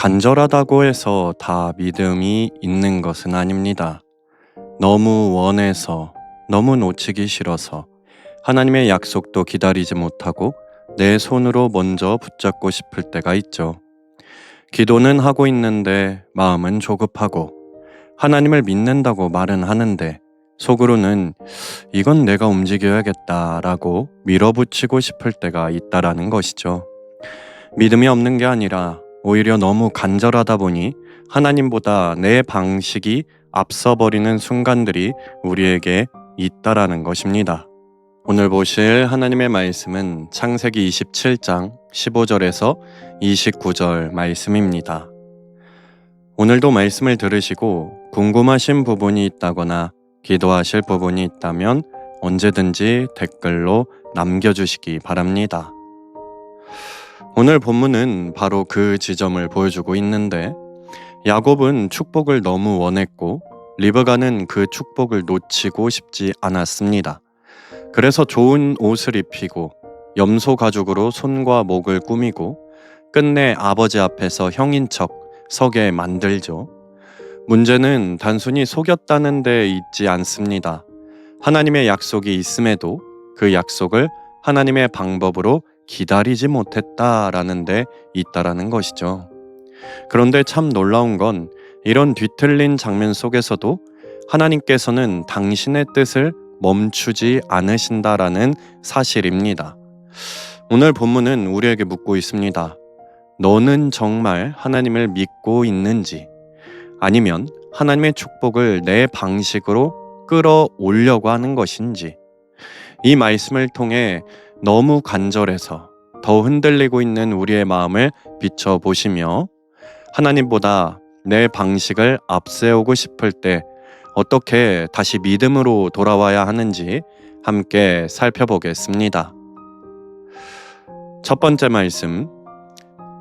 간절하다고 해서 다 믿음이 있는 것은 아닙니다. 너무 원해서, 너무 놓치기 싫어서 하나님의 약속도 기다리지 못하고 내 손으로 먼저 붙잡고 싶을 때가 있죠. 기도는 하고 있는데 마음은 조급하고 하나님을 믿는다고 말은 하는데 속으로는 이건 내가 움직여야겠다라고 밀어붙이고 싶을 때가 있다라는 것이죠. 믿음이 없는 게 아니라 오히려 너무 간절하다 보니 하나님보다 내 방식이 앞서버리는 순간들이 우리에게 있다라는 것입니다. 오늘 보실 하나님의 말씀은 창세기 27장 15절에서 29절 말씀입니다. 오늘도 말씀을 들으시고 궁금하신 부분이 있다거나 기도하실 부분이 있다면 언제든지 댓글로 남겨주시기 바랍니다. 오늘 본문은 바로 그 지점을 보여주고 있는데 야곱은 축복을 너무 원했고 리브가는 그 축복을 놓치고 싶지 않았습니다. 그래서 좋은 옷을 입히고 염소 가죽으로 손과 목을 꾸미고 끝내 아버지 앞에서 형인 척 서게 만들죠. 문제는 단순히 속였다는 데 있지 않습니다. 하나님의 약속이 있음에도 그 약속을 하나님의 방법으로 기다리지 못했다라는 데 있다라는 것이죠. 그런데 참 놀라운 건 이런 뒤틀린 장면 속에서도 하나님께서는 당신의 뜻을 멈추지 않으신다라는 사실입니다. 오늘 본문은 우리에게 묻고 있습니다. 너는 정말 하나님을 믿고 있는지, 아니면 하나님의 축복을 내 방식으로 끌어올려고 하는 것인지, 이 말씀을 통해 너무 간절해서 더 흔들리고 있는 우리의 마음을 비춰보시며 하나님보다 내 방식을 앞세우고 싶을 때 어떻게 다시 믿음으로 돌아와야 하는지 함께 살펴보겠습니다. 첫 번째 말씀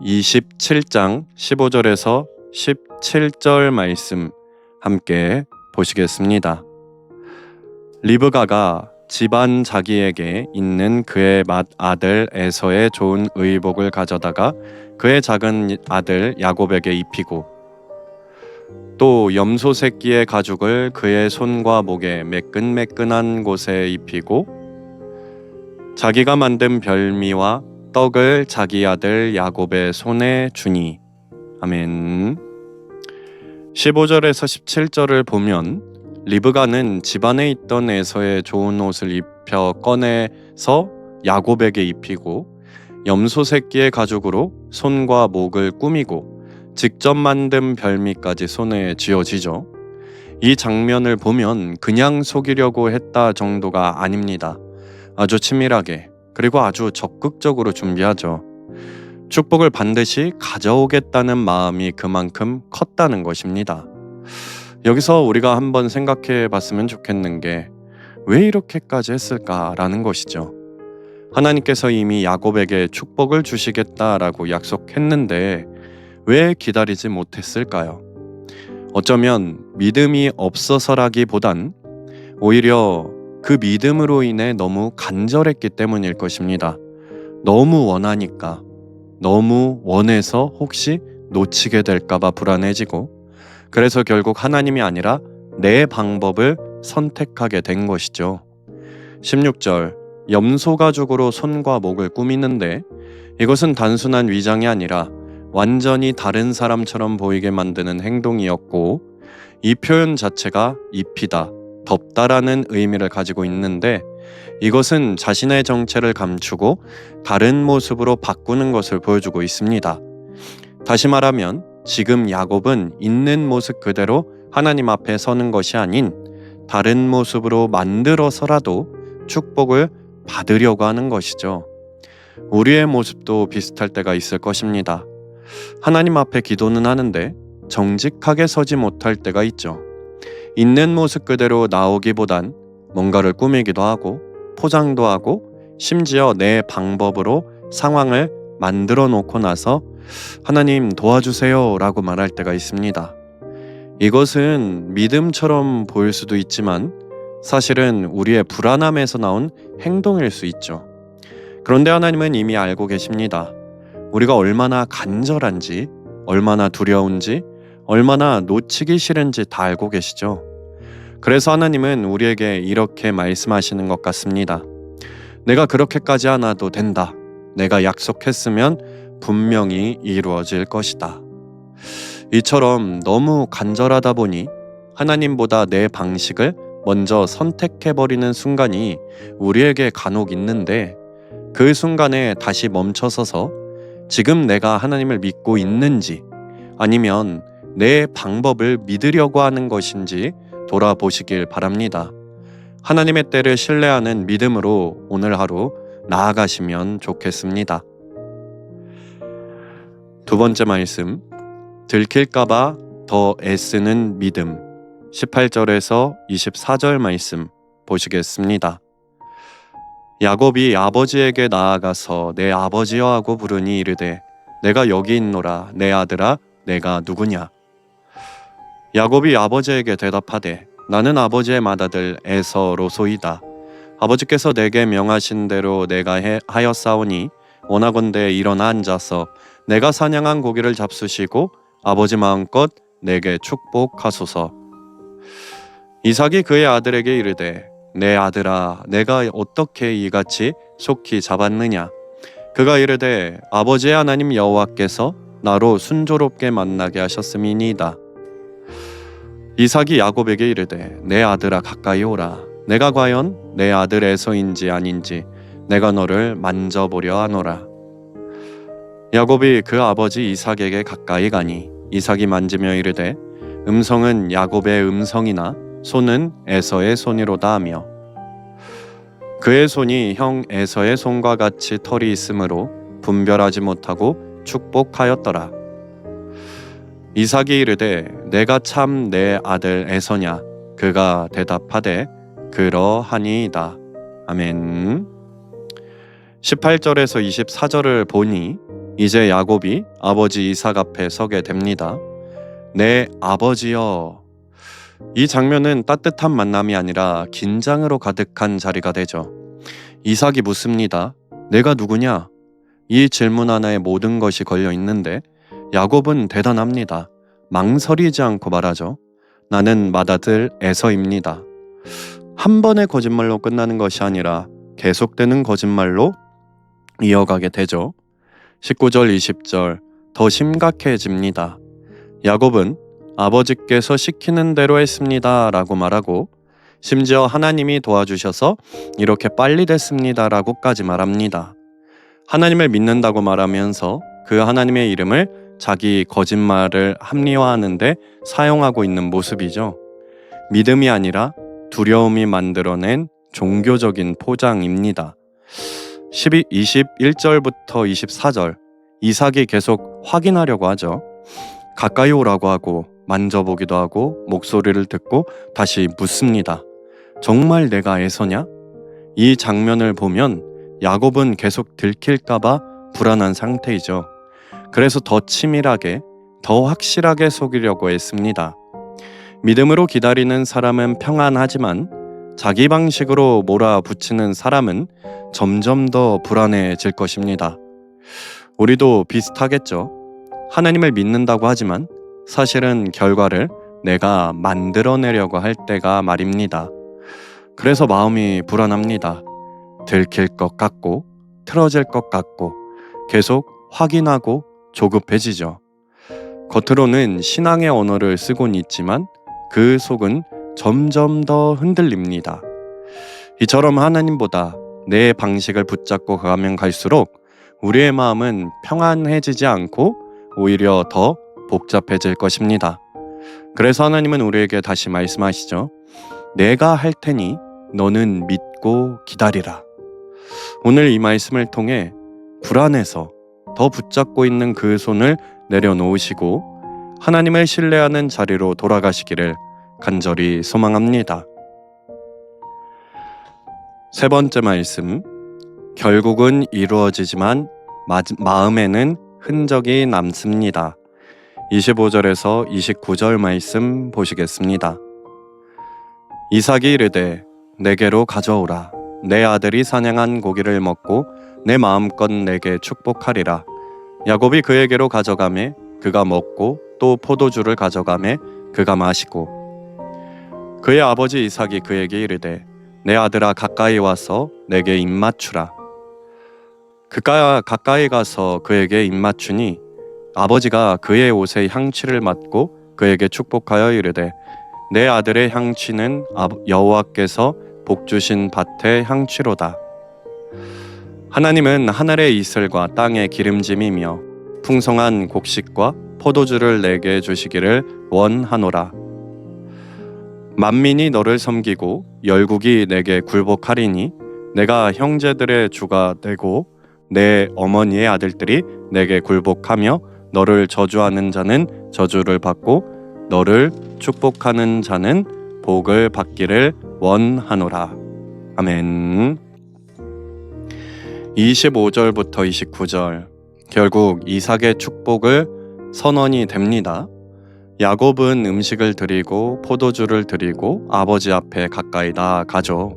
27장 15절에서 17절 말씀 함께 보시겠습니다. 리브가가 집안 자기에게 있는 그의 맏아들 에서의 좋은 의복을 가져다가 그의 작은 아들 야곱에게 입히고 또 염소 새끼의 가죽을 그의 손과 목에 매끈매끈한 곳에 입히고 자기가 만든 별미와 떡을 자기 아들 야곱의 손에 주니. 아멘. 15절에서 17절을 보면 리브가는 집안에 있던 에서의 좋은 옷을 입혀 꺼내서 야곱에게 입히고 염소 새끼의 가죽으로 손과 목을 꾸미고 직접 만든 별미까지 손에 쥐어지죠. 이 장면을 보면 그냥 속이려고 했다 정도가 아닙니다. 아주 치밀하게 그리고 아주 적극적으로 준비하죠. 축복을 반드시 가져오겠다는 마음이 그만큼 컸다는 것입니다. 여기서 우리가 한번 생각해 봤으면 좋겠는 게 왜 이렇게까지 했을까라는 것이죠. 하나님께서 이미 야곱에게 축복을 주시겠다라고 약속했는데 왜 기다리지 못했을까요? 어쩌면 믿음이 없어서라기보단 오히려 그 믿음으로 인해 너무 간절했기 때문일 것입니다. 너무 원하니까, 너무 원해서 혹시 놓치게 될까봐 불안해지고 그래서 결국 하나님이 아니라 내 방법을 선택하게 된 것이죠. 16절 염소 가죽으로 손과 목을 꾸미는데 이것은 단순한 위장이 아니라 완전히 다른 사람처럼 보이게 만드는 행동이었고 이 표현 자체가 입히다, 덮다라는 의미를 가지고 있는데 이것은 자신의 정체를 감추고 다른 모습으로 바꾸는 것을 보여주고 있습니다. 다시 말하면 지금 야곱은 있는 모습 그대로 하나님 앞에 서는 것이 아닌 다른 모습으로 만들어서라도 축복을 받으려고 하는 것이죠. 우리의 모습도 비슷할 때가 있을 것입니다. 하나님 앞에 기도는 하는데 정직하게 서지 못할 때가 있죠. 있는 모습 그대로 나오기보단 뭔가를 꾸미기도 하고 포장도 하고 심지어 내 방법으로 상황을 만들어 놓고 나서 하나님 도와주세요 라고 말할 때가 있습니다. 이것은 믿음처럼 보일 수도 있지만 사실은 우리의 불안함에서 나온 행동일 수 있죠. 그런데 하나님은 이미 알고 계십니다. 우리가 얼마나 간절한지, 얼마나 두려운지, 얼마나 놓치기 싫은지 다 알고 계시죠? 그래서 하나님은 우리에게 이렇게 말씀하시는 것 같습니다. 내가 그렇게까지 안 해도 된다. 내가 약속했으면 분명히 이루어질 것이다. 이처럼 너무 간절하다 보니 하나님보다 내 방식을 먼저 선택해버리는 순간이 우리에게 간혹 있는데, 그 순간에 다시 멈춰서서 지금 내가 하나님을 믿고 있는지 아니면 내 방법을 믿으려고 하는 것인지 돌아보시길 바랍니다. 하나님의 때를 신뢰하는 믿음으로 오늘 하루 나아가시면 좋겠습니다. 두 번째 말씀, 들킬까봐 더 애쓰는 믿음. 18절에서 24절 말씀 보시겠습니다. 야곱이 아버지에게 나아가서 내 아버지여 하고 부르니 이르되 내가 여기 있노라. 내 아들아 내가 누구냐? 야곱이 아버지에게 대답하되 나는 아버지의 맏아들 에서로소이다. 아버지께서 내게 명하신 대로 내가 하였사오니 원하건대 일어나 앉아서 내가 사냥한 고기를 잡수시고 아버지 마음껏 내게 축복하소서. 이삭이 그의 아들에게 이르되 내 아들아 내가 어떻게 이같이 속히 잡았느냐? 그가 이르되 아버지의 하나님 여호와께서 나로 순조롭게 만나게 하셨음이니이다. 이삭이 야곱에게 이르되 내 아들아 가까이 오라. 내가 과연 내 아들 에서인지 아닌지 내가 너를 만져보려 하노라. 야곱이 그 아버지 이삭에게 가까이 가니 이삭이 만지며 이르되 음성은 야곱의 음성이나 손은 에서의 손이로다 하며, 그의 손이 형 에서의 손과 같이 털이 있으므로 분별하지 못하고 축복하였더라. 이삭이 이르되 내가 참 내 아들 에서냐? 그가 대답하되 그러하니이다. 아멘. 18절에서 24절을 보니 이제 야곱이 아버지 이삭 앞에 서게 됩니다. 내 아버지여. 이 장면은 따뜻한 만남이 아니라 긴장으로 가득한 자리가 되죠. 이삭이 묻습니다. 내가 누구냐? 이 질문 하나에 모든 것이 걸려 있는데 야곱은 대단합니다. 망설이지 않고 말하죠. 나는 맏아들 에서입니다. 한 번의 거짓말로 끝나는 것이 아니라 계속되는 거짓말로 이어가게 되죠. 19절 20절 더 심각해집니다. 야곱은 아버지께서 시키는 대로 했습니다 라고 말하고, 심지어 하나님이 도와주셔서 이렇게 빨리 됐습니다 라고까지 말합니다. 하나님을 믿는다고 말하면서 그 하나님의 이름을 자기 거짓말을 합리화하는데 사용하고 있는 모습이죠. 믿음이 아니라 두려움이 만들어낸 종교적인 포장입니다. 21절부터 24절 이삭이 계속 확인하려고 하죠. 가까이 오라고 하고 만져보기도 하고 목소리를 듣고 다시 묻습니다. 정말 내가 에서냐? 이 장면을 보면 야곱은 계속 들킬까봐 불안한 상태이죠. 그래서 더 치밀하게, 더 확실하게 속이려고 했습니다. 믿음으로 기다리는 사람은 평안하지만 자기 방식으로 몰아붙이는 사람은 점점 더 불안해질 것입니다. 우리도 비슷하겠죠. 하나님을 믿는다고 하지만 사실은 결과를 내가 만들어내려고 할 때가 말입니다. 그래서 마음이 불안합니다. 들킬 것 같고 틀어질 것 같고 계속 확인하고 조급해지죠. 겉으로는 신앙의 언어를 쓰곤 있지만 그 속은 점점 더 흔들립니다. 이처럼 하나님보다 내 방식을 붙잡고 가면 갈수록 우리의 마음은 평안해지지 않고 오히려 더 복잡해질 것입니다. 그래서 하나님은 우리에게 다시 말씀하시죠. 내가 할 테니 너는 믿고 기다리라. 오늘 이 말씀을 통해 불안해서 더 붙잡고 있는 그 손을 내려놓으시고 하나님을 신뢰하는 자리로 돌아가시기를 간절히 소망합니다. 세 번째 말씀, 결국은 이루어지지만 마음에는 흔적이 남습니다. 25절에서 29절 말씀 보시겠습니다. 이삭이 이르되 내게로 가져오라. 내 아들이 사냥한 고기를 먹고 내 마음껏 내게 축복하리라. 야곱이 그에게로 가져가매 그가 먹고 또 포도주를 가져가매 그가 마시고 그의 아버지 이삭이 그에게 이르되 내 아들아 가까이 와서 내게 입맞추라. 그가 가까이 가서 그에게 입맞추니 아버지가 그의 옷에 향취를 맡고 그에게 축복하여 이르되 내 아들의 향취는 여호와께서 복 주신 밭의 향취로다. 하나님은 하늘의 이슬과 땅의 기름짐이며 풍성한 곡식과 포도주를 내게 주시기를 원하노라. 만민이 너를 섬기고 열국이 내게 굴복하리니 내가 형제들의 주가 되고 내 어머니의 아들들이 내게 굴복하며 너를 저주하는 자는 저주를 받고 너를 축복하는 자는 복을 받기를 원하노라. 아멘. 25절부터 29절 결국 이삭의 축복을 선언이 됩니다. 야곱은 음식을 드리고 포도주를 드리고 아버지 앞에 가까이 나아가죠.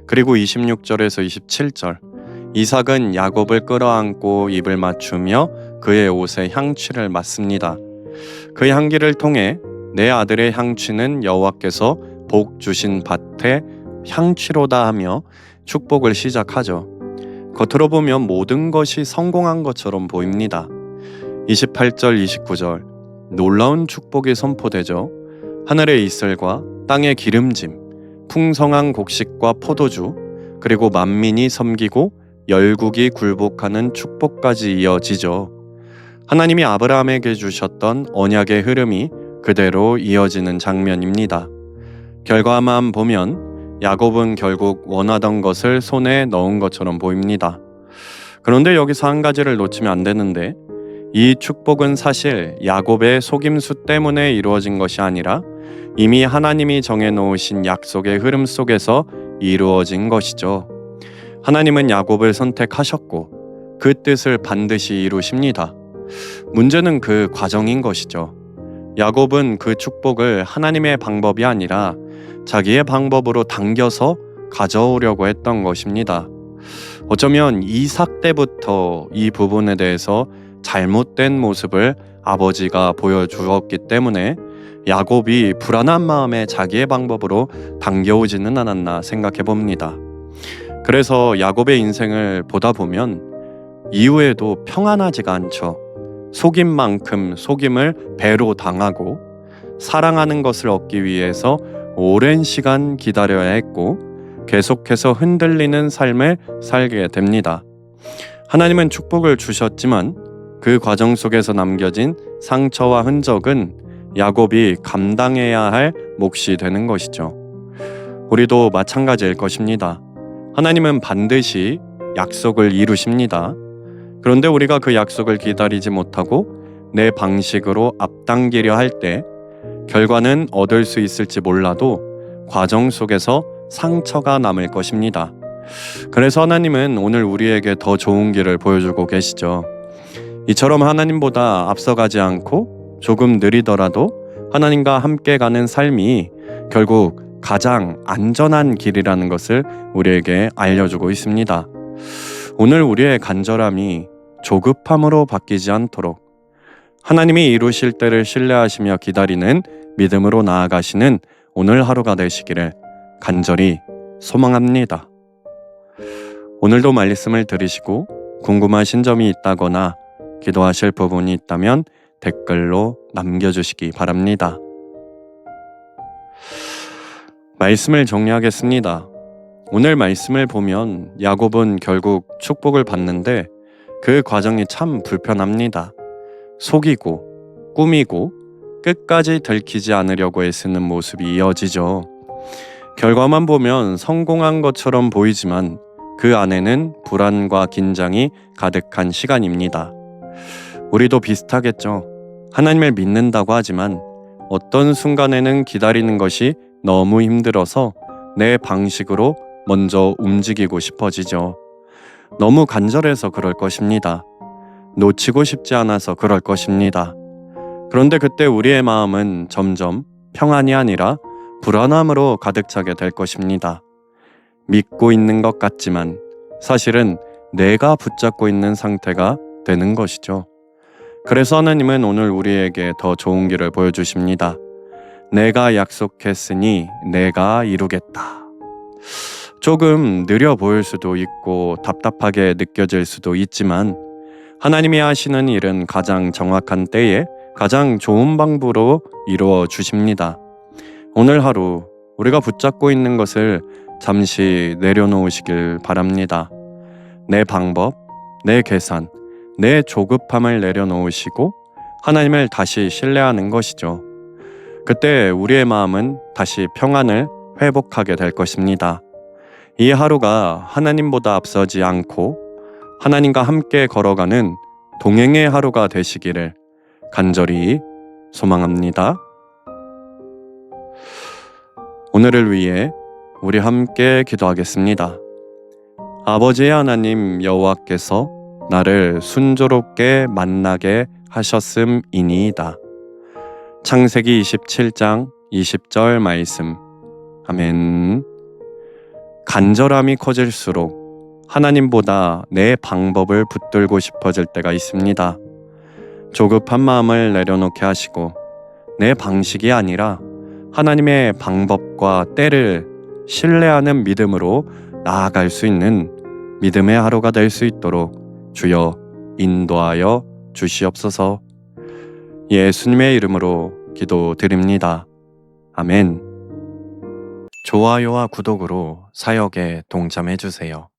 그리고 26절에서 27절 이삭은 야곱을 끌어안고 입을 맞추며 그의 옷에 향취를 맡습니다. 그 향기를 통해 내 아들의 향취는 여호와께서 복 주신 밭의 향취로다 하며 축복을 시작하죠. 겉으로 보면 모든 것이 성공한 것처럼 보입니다. 28절 29절 놀라운 축복이 선포되죠. 하늘의 이슬과 땅의 기름짐, 풍성한 곡식과 포도주, 그리고 만민이 섬기고 열국이 굴복하는 축복까지 이어지죠. 하나님이 아브라함에게 주셨던 언약의 흐름이 그대로 이어지는 장면입니다. 결과만 보면 야곱은 결국 원하던 것을 손에 넣은 것처럼 보입니다. 그런데 여기서 한 가지를 놓치면 안 되는데 이 축복은 사실 야곱의 속임수 때문에 이루어진 것이 아니라 이미 하나님이 정해놓으신 약속의 흐름 속에서 이루어진 것이죠. 하나님은 야곱을 선택하셨고 그 뜻을 반드시 이루십니다. 문제는 그 과정인 것이죠. 야곱은 그 축복을 하나님의 방법이 아니라 자기의 방법으로 당겨서 가져오려고 했던 것입니다. 어쩌면 이삭 때부터 이 부분에 대해서 잘못된 모습을 아버지가 보여주었기 때문에 야곱이 불안한 마음에 자기의 방법으로 당겨오지는 않았나 생각해 봅니다. 그래서 야곱의 인생을 보다 보면 이후에도 평안하지가 않죠. 속인 만큼 속임을 배로 당하고 사랑하는 것을 얻기 위해서 오랜 시간 기다려야 했고 계속해서 흔들리는 삶을 살게 됩니다. 하나님은 축복을 주셨지만 그 과정 속에서 남겨진 상처와 흔적은 야곱이 감당해야 할 몫이 되는 것이죠. 우리도 마찬가지일 것입니다. 하나님은 반드시 약속을 이루십니다. 그런데 우리가 그 약속을 기다리지 못하고 내 방식으로 앞당기려 할 때 결과는 얻을 수 있을지 몰라도 과정 속에서 상처가 남을 것입니다. 그래서 하나님은 오늘 우리에게 더 좋은 길을 보여주고 계시죠. 이처럼 하나님보다 앞서가지 않고 조금 느리더라도 하나님과 함께 가는 삶이 결국 가장 안전한 길이라는 것을 우리에게 알려주고 있습니다. 오늘 우리의 간절함이 조급함으로 바뀌지 않도록 하나님이 이루실 때를 신뢰하시며 기다리는 믿음으로 나아가시는 오늘 하루가 되시기를 간절히 소망합니다. 오늘도 말씀을 들으시고 궁금하신 점이 있다거나 기도하실 부분이 있다면 댓글로 남겨주시기 바랍니다. 말씀을 정리하겠습니다. 오늘 말씀을 보면 야곱은 결국 축복을 받는데 그 과정이 참 불편합니다. 속이고 꾸미고 끝까지 들키지 않으려고 애쓰는 모습이 이어지죠. 결과만 보면 성공한 것처럼 보이지만 그 안에는 불안과 긴장이 가득한 시간입니다. 우리도 비슷하겠죠. 하나님을 믿는다고 하지만 어떤 순간에는 기다리는 것이 너무 힘들어서 내 방식으로 먼저 움직이고 싶어지죠. 너무 간절해서 그럴 것입니다. 놓치고 싶지 않아서 그럴 것입니다. 그런데 그때 우리의 마음은 점점 평안이 아니라 불안함으로 가득 차게 될 것입니다. 믿고 있는 것 같지만 사실은 내가 붙잡고 있는 상태가 되는 것이죠. 그래서 하나님은 오늘 우리에게 더 좋은 길을 보여주십니다. 내가 약속했으니 내가 이루겠다. 조금 느려 보일 수도 있고 답답하게 느껴질 수도 있지만 하나님이 하시는 일은 가장 정확한 때에 가장 좋은 방법으로 이루어 주십니다. 오늘 하루 우리가 붙잡고 있는 것을 잠시 내려놓으시길 바랍니다. 내 방법, 내 계산, 내 조급함을 내려놓으시고 하나님을 다시 신뢰하는 것이죠. 그때 우리의 마음은 다시 평안을 회복하게 될 것입니다. 이 하루가 하나님보다 앞서지 않고 하나님과 함께 걸어가는 동행의 하루가 되시기를 간절히 소망합니다. 오늘을 위해 우리 함께 기도하겠습니다. 아버지의 하나님 여호와께서 나를 순조롭게 만나게 하셨음이니이다. 창세기 27장 20절 말씀. 아멘. 간절함이 커질수록 하나님보다 내 방법을 붙들고 싶어질 때가 있습니다. 조급한 마음을 내려놓게 하시고 내 방식이 아니라 하나님의 방법과 때를 신뢰하는 믿음으로 나아갈 수 있는 믿음의 하루가 될 수 있도록 주여 인도하여 주시옵소서. 예수님의 이름으로 기도드립니다. 아멘. 좋아요와 구독으로 사역에 동참해 주세요.